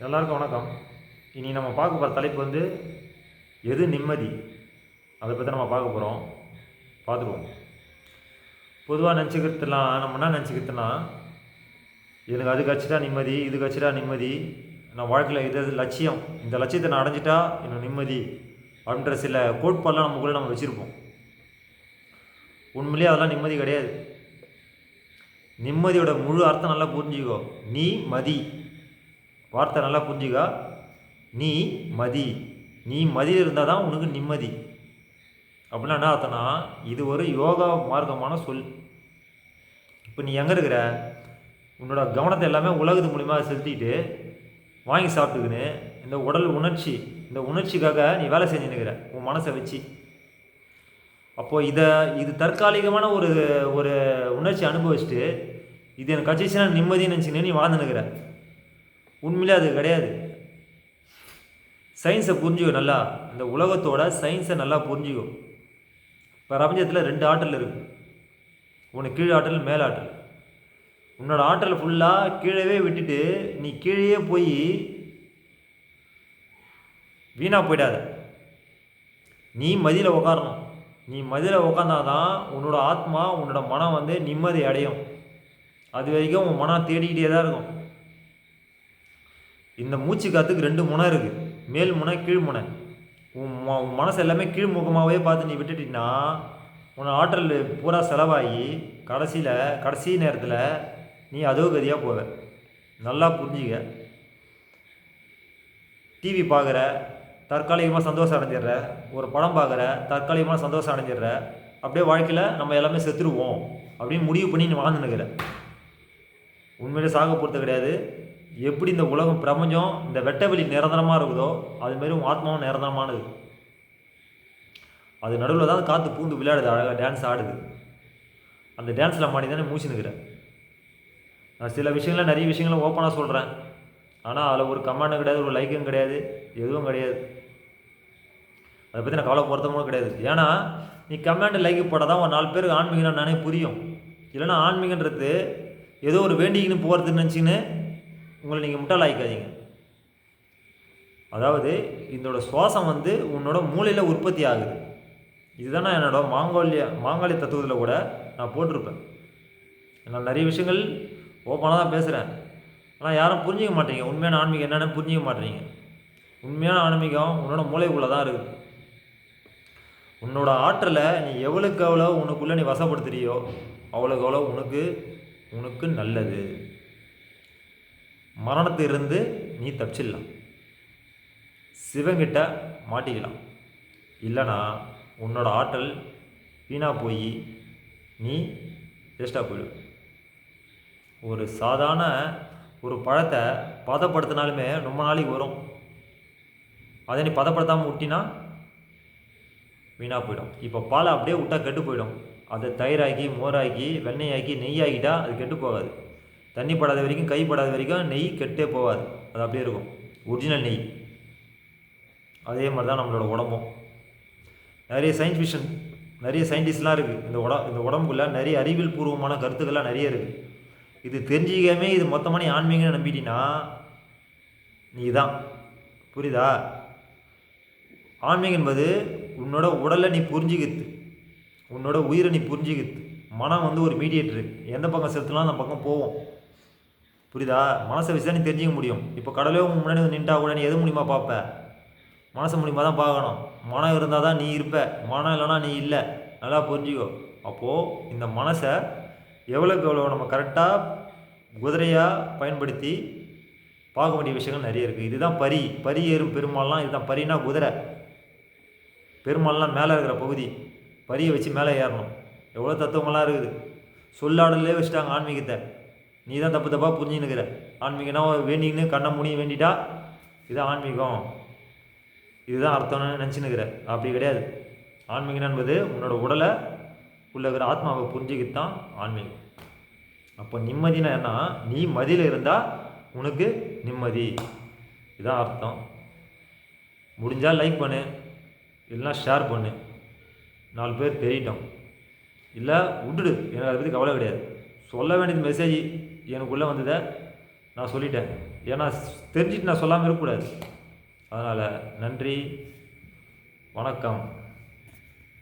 எல்லாருக்கும் வணக்கம். இனி நம்ம பார்க்க போகிற தலைப்பு வந்து எது நிம்மதி, அதை பற்றி நம்ம பார்க்க போகிறோம். பார்த்துருவோம். பொதுவாக நினச்சிக்கிறதுலாம் நம்ம என்ன நினச்சிக்கிறதுனா, எனக்கு அது கட்சிட்டா நிம்மதி, இது கட்சிட்டா நிம்மதி, நான் வாழ்க்கையில் இது லட்சியம், இந்த லட்சியத்தை நான் அடைஞ்சிட்டா எனக்கு நிம்மதி அப்படின்ற சில கோட்பாடெலாம் நமக்குள்ளே நம்ம வச்சுருப்போம். உண்மையிலேயே அதெல்லாம் நிம்மதி கிடையாது. நிம்மதியோட முழு அர்த்தம் நல்லா புரிஞ்சுக்கோ. நீ மதி வார்த்தை நல்லா புரிஞ்சுக்கா. நீ மதி, நீ மதியில் இருந்தால் தான் உனக்கு நிம்மதி. அப்படின்னா என்ன அர்த்தம்னா, இது ஒரு யோகா மார்க்கமான சொல். இப்போ நீ எங்கே இருக்கிற, உன்னோட கவனத்தை எல்லாமே உலகத்து மூலிமா செலுத்திட்டு வாங்கி சாப்பிட்டுக்கின்னு இந்த உடல் உணர்ச்சி, இந்த உணர்ச்சிக்காக நீ வேலை செஞ்சுன்னுக்கிற உன் மனசை வச்சு. அப்போது இது தற்காலிகமான ஒரு ஒரு உணர்ச்சி அனுபவிச்சுட்டு இது எனக்கு கட்சிச்சுன்னா நிம்மதின்னு நினச்சின்னு நீ வாழ்ந்துன்னுக்கிற. உண்மையிலே அது கிடையாது. சயின்ஸை புரிஞ்சுக்கோ நல்லா. இந்த உலகத்தோட சயின்ஸை நல்லா புரிஞ்சுக்கோ. பிரபஞ்சத்தில் 2 ஆற்றல் இருக்குது. ஒன்று கீழ் ஆற்றல், மேல் ஆற்றல். உன்னோட ஆற்றல் ஃபுல்லாக கீழே விட்டுட்டு நீ கீழே போய் வீணாக போயிடாத. நீ மதியில் உக்காரணும். நீ மதியில் உக்காந்தாதான் உன்னோட ஆத்மா, உன்னோட மனம் வந்து நிம்மதி அடையும். அது வரைக்கும் உன் மனம் தேடிக்கிட்டே தான் இருக்கும். இந்த மூச்சு காற்றுக்கு 2 முனை இருக்குது, மேல் முனை, கீழ் முனை. உன் மனசு எல்லாமே கீழ்முகமாகவே பார்த்து நீ விட்டுட்டின்னா உன் ஆற்றல் பூரா செலவாகி கடைசி நேரத்தில் நீ அதோ கதியாக போவ. நல்லா புரிஞ்சுக்க. டிவி பார்க்குற, தற்காலிகமாக சந்தோஷம் அடைஞ்சிடுற. ஒரு படம் பார்க்குற, தற்காலிகமாக சந்தோஷம் அடைஞ்சிடுற. அப்படியே வாழ்க்கையில் நம்ம எல்லாமே செத்துருவோம் அப்படின்னு முடிவு பண்ணி நீ வாழ்ந்துன்னுக்கிற. உண்மையிலே சாக போகிறது கிடையாது. எப்படி இந்த உலகம் பிரபஞ்சம் இந்த வெட்டவெளி நிரந்தரமாக இருக்குதோ அதுமாரி உன் ஆத்மாவும் நிரந்தரமானது. அது நடுவில் தான் காற்று பூந்து விளையாடுது, அழகாக டான்ஸ் ஆடுது. அந்த டான்ஸில் மாடி தானே மூச்சுன்னுக்கிறேன். நான் சில விஷயங்கள்லாம் நிறைய விஷயங்களும் ஓப்பனாக சொல்கிறேன். ஆனால் அதில் ஒரு கமெண்டும் கிடையாது, ஒரு லைக்கும் கிடையாது, எதுவும் கிடையாது. அதை பற்றி நான் கவலைப்படுறதும் கிடையாது. ஏன்னா நீ கமெண்ட் லைக்கு போட்டால் தான் ஒரு 4 பேருக்கு ஆன்மீகம் நானே புரியும். இல்லைன்னா ஆன்மீகன்றது ஏதோ ஒரு வேண்டிக்கின்னு போகிறதுன்னு நினச்சின்னு உங்களை நீங்கள் முட்டாளாய்க்காதீங்க. அதாவது இதோட சுவாசம் வந்து உன்னோட மூளையில் உற்பத்தி ஆகுது. இதுதான் நான் என்னோட மாங்காளிய தத்துவத்தில் கூட நான் போட்டிருப்பேன். நான் நிறைய விஷயங்கள் ஓப்பனாக தான் பேசுகிறேன். ஆனால் யாரும் புரிஞ்சிக்க மாட்டீங்க. உண்மையான ஆன்மீகம் என்னென்னு புரிஞ்சிக்க மாட்டீங்க. உண்மையான ஆன்மீகம் உன்னோட மூளைக்குள்ளே தான் இருக்குது. உன்னோட ஆற்றலை நீ எவ்வளோக்கு எவ்வளோ உனக்குள்ளே நீ வசப்படுத்துறியோ அவ்வளோக்கு எவ்வளோ உனக்கு நல்லது. மரணத்திலிருந்து நீ தப்பிச்சிடலாம், சிவங்கிட்ட மாட்டிக்கலாம். இல்லைனா உன்னோட ஆற்றல் வீணாக போய் நீ வேஸ்ட்டாக போயிடும். ஒரு சாதாரண ஒரு பழத்தை பதப்படுத்தினாலுமே ரொம்ப நாளைக்கு வரும். அதை நீ பதப்படுத்தாமல் விட்டினா வீணாக போயிடும். இப்போ பாலை அப்படியே விட்டால் கெட்டு போயிடும். அதை தயிராக்கி, மோராக்கி, வெண்ணெயாக்கி, நெய்யாக்கிட்டா அது கெட்டு போகாது. தண்ணி படாத வரைக்கும், கை படாத வரைக்கும் நெய் கெட்டே போகாது. அது அப்படியே இருக்கும், ஒரிஜினல் நெய். அதே மாதிரி தான் நம்மளோட உடம்பும். நிறைய நிறைய சயின்டிஸ்ட்லாம் இருக்குது. இந்த உடம்புக்குள்ளே நிறைய அறிவியல் பூர்வமான கருத்துக்கள்லாம் நிறைய இருக்குது. இது தெரிஞ்சிக்காமே இது மொத்தமாக நீ ஆன்மீகம்னு நம்பிட்டினா நீ தான். புரியுதா? ஆன்மீகம் என்பது உன்னோட உடலை நீ புரிஞ்சுக்கிது, உன்னோட உயிரை நீ புரிஞ்சுக்கிது. மனம் வந்து ஒரு மீடியேட்டரு. எந்த பக்கம் செலுத்தலாம் அந்த பக்கம் போவோம். புரியுதா? மனசை வச்சு தான் நீ தெரிஞ்சிக்க முடியும். இப்போ கடலே முன்னாடி நின்றா கூட நீ எது மூலிமா பார்ப்ப? மனசு மூலிமா தான் பார்க்கணும். மனம் இருந்தால் தான் நீ இருப்ப, மனம் இல்லைனா நீ இல்லை. நல்லா புரிஞ்சுக்கோ. அப்போது இந்த மனசை எவ்வளோக்கு எவ்வளோ நம்ம கரெக்டாக குதிரையாக பயன்படுத்தி பார்க்க வேண்டிய விஷயங்கள் நிறைய இருக்குது. இதுதான் பரி ஏறும் பெருமாள்லாம். இதுதான் பரினா குதிரை. பெருமாள்லாம் மேலே இருக்கிற பகுதி. பரியை வச்சு மேலே ஏறணும். எவ்வளோ தத்துவங்கள்லாம் இருக்குது. சொல்லாடலே வச்சுட்டாங்க ஆன்மீகத்தை. நீ தான் தப்பாக புரிஞ்சுன்னுக்கிற. ஆன்மீகம்னா வேண்டிங்கன்னு கண்ணை முனி வேண்டிட்டா இதுதான் ஆன்மீகம், இதுதான் அர்த்தம்னு நினச்சின்னுக்கிற. அப்படி கிடையாது. ஆன்மீகம் என்பது உன்னோட உடலை உள்ள இருக்கிற ஆத்மாவை புரிஞ்சுக்கிட்டு தான் ஆன்மீகம். அப்போ நிம்மதினா என்ன? நீ மதியில் இருந்தால் உனக்கு நிம்மதி. இதுதான் அர்த்தம். முடிஞ்சால் லைக் பண்ணு, இல்லைனா ஷேர் பண்ணு, 4 பேர் தெரியட்டும். இல்லை விட்டுடு, எனக்கு அதை பற்றி கவலை கிடையாது. சொல்ல வேண்டியது மெசேஜ் எனக்குள்ளே வந்ததை நான் சொல்லிட்டேன். ஏன்னா தெரிஞ்சுட்டு நான் சொல்லாமல் இருக்கக்கூடாது. அதனால் நன்றி, வணக்கம்.